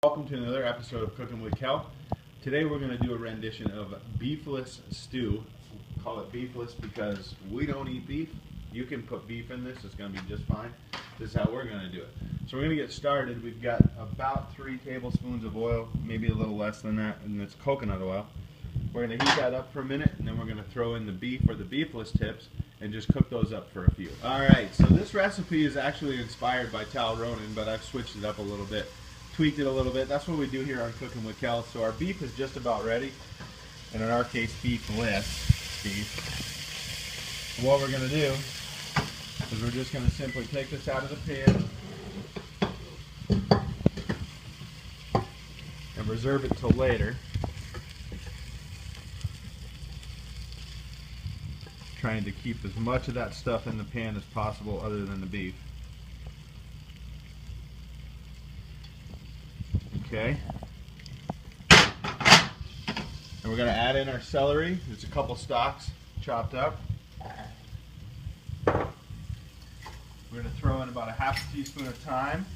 Welcome to another episode of Cooking with Kel. Today we're going to do a rendition of beefless stew. We call it beefless because we don't eat beef. You can put beef in this, it's going to be just fine. This is how we're going to do it. So we're going to get started. We've got about 3 tablespoons of oil, maybe a little less than that, and it's coconut oil. We're going to heat that up for a minute, and then we're going to throw in the beef or the beefless tips and just cook those up for a few. Alright, so this recipe is actually inspired by Tal Ronan, but I've switched it up a little bit. Tweaked it a little bit. That's what we do here on Cooking with Kel. So our beef is just about ready, and in our case, beefless beef. And what we're going to do is we're just going to simply take this out of the pan and reserve it till later. Trying to keep as much of that stuff in the pan as possible other than the beef. Okay. And we're going to add in our celery. There's a couple stalks chopped up. We're going to throw in about a half a teaspoon of thyme,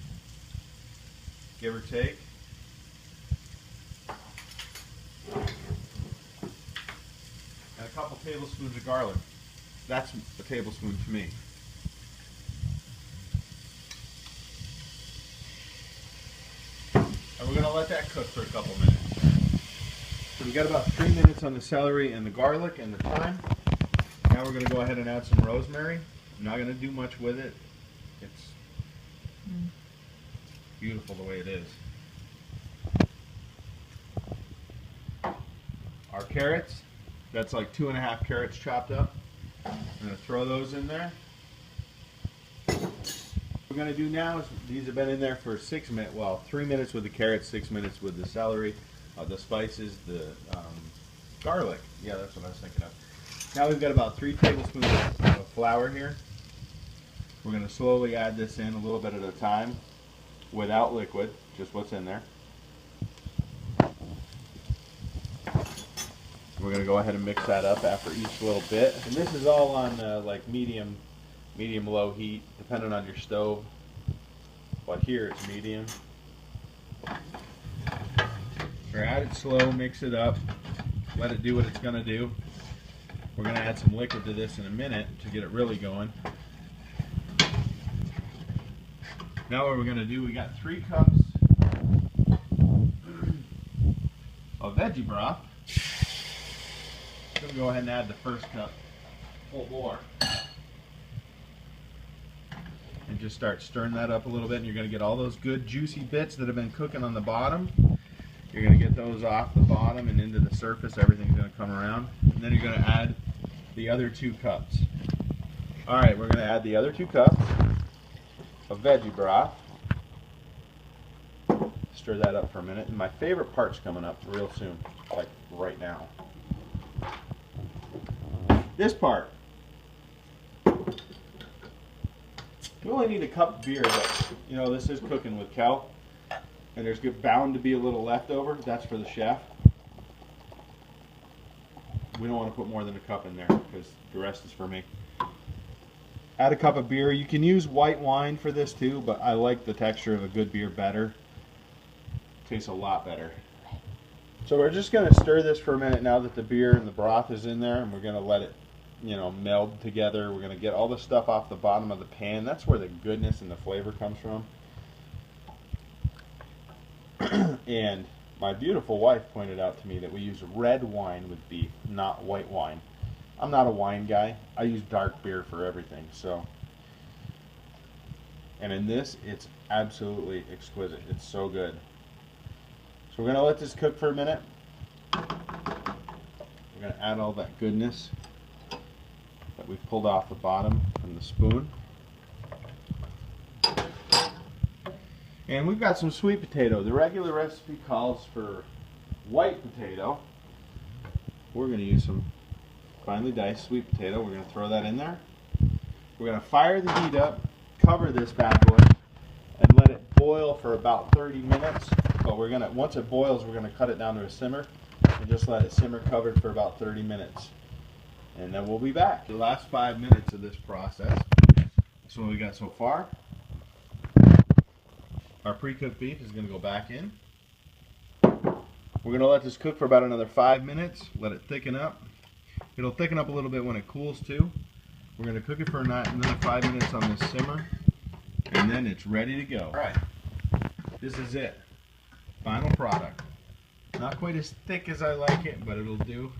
give or take. And a couple tablespoons of garlic. That's a tablespoon to me. And we're going to let that cook for a couple minutes. So we got about 3 minutes on the celery and the garlic and the thyme. Now we're going to go ahead and add some rosemary. I'm not going to do much with it. It's beautiful the way it is. Our carrots, that's like 2½ carrots chopped up. I'm going to throw those in there. What we're going to do now is, these have been in there for 6 minutes, well, 3 minutes with the carrots, 6 minutes with the celery, the spices, the garlic. Yeah, that's what I was thinking of. Now we've got about 3 tablespoons of flour here. We're going to slowly add this in a little bit at a time without liquid, just what's in there. We're going to go ahead and mix that up after each little bit. And this is all on like medium-low heat, depending on your stove. But here it's medium. We're at it slow, mix it up, let it do what it's going to do. We're going to add some liquid to this in a minute to get it really going. Now what we're going to do, we got 3 cups of veggie broth. I'm going to go ahead and add the first cup full bore. And just start stirring that up a little bit, and you're going to get all those good juicy bits that have been cooking on the bottom. You're going to get those off the bottom and into the surface. Everything's going to come around. And then you're going to add the other 2 cups. Alright, we're going to add the other 2 cups of veggie broth. Stir that up for a minute. And my favorite part's coming up real soon, like right now. This part. You only need a cup of beer, but you know, this is Cooking with Kel, and there's bound to be a little leftover. That's for the chef. We don't want to put more than a cup in there because the rest is for me. Add a cup of beer. You can use white wine for this too, but I like the texture of a good beer better. Tastes a lot better. So we're just going to stir this for a minute now that the beer and the broth is in there, and we're going to let it, you know, meld together. We're going to get all the stuff off the bottom of the pan. That's where the goodness and the flavor comes from. And my beautiful wife pointed out to me that we use red wine with beef, not white wine. I'm not a wine guy. I use dark beer for everything. So, and in this, it's absolutely exquisite. It's so good. So we're going to let this cook for a minute. We're going to add all that goodness that we've pulled off the bottom from the spoon. And we've got some sweet potato. The regular recipe calls for white potato. We're going to use some finely diced sweet potato. We're going to throw that in there. We're going to fire the heat up, cover this bad boy, and let it boil for about 30 minutes. But we're going to, once it boils, we're going to cut it down to a simmer and just let it simmer covered for about 30 minutes. And then we'll be back. The last 5 minutes of this process. That's what we got so far. Our pre-cooked beef is going to go back in. We're going to let this cook for about another 5 minutes. Let it thicken up. It'll thicken up a little bit when it cools too. We're going to cook it for another 5 minutes on this simmer, and then it's ready to go. All right, this is it. Final product. Not quite as thick as I like it, but it'll do.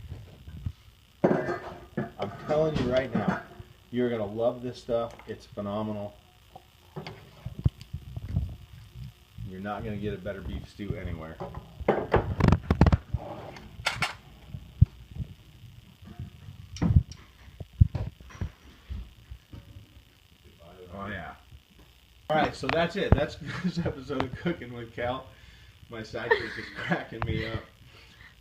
I'm telling you right now, you're going to love this stuff. It's phenomenal. You're not going to get a better beef stew anywhere. Oh yeah. Alright, so that's it. That's this episode of Cooking with Cal. My sidekick is cracking me up.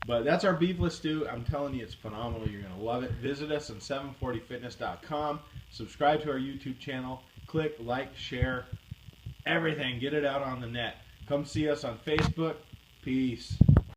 But that's our beefless stew. I'm telling you, it's phenomenal. You're going to love it. Visit us on 740fitness.com. Subscribe to our YouTube channel. Click, like, share, everything. Get it out on the net. Come see us on Facebook. Peace.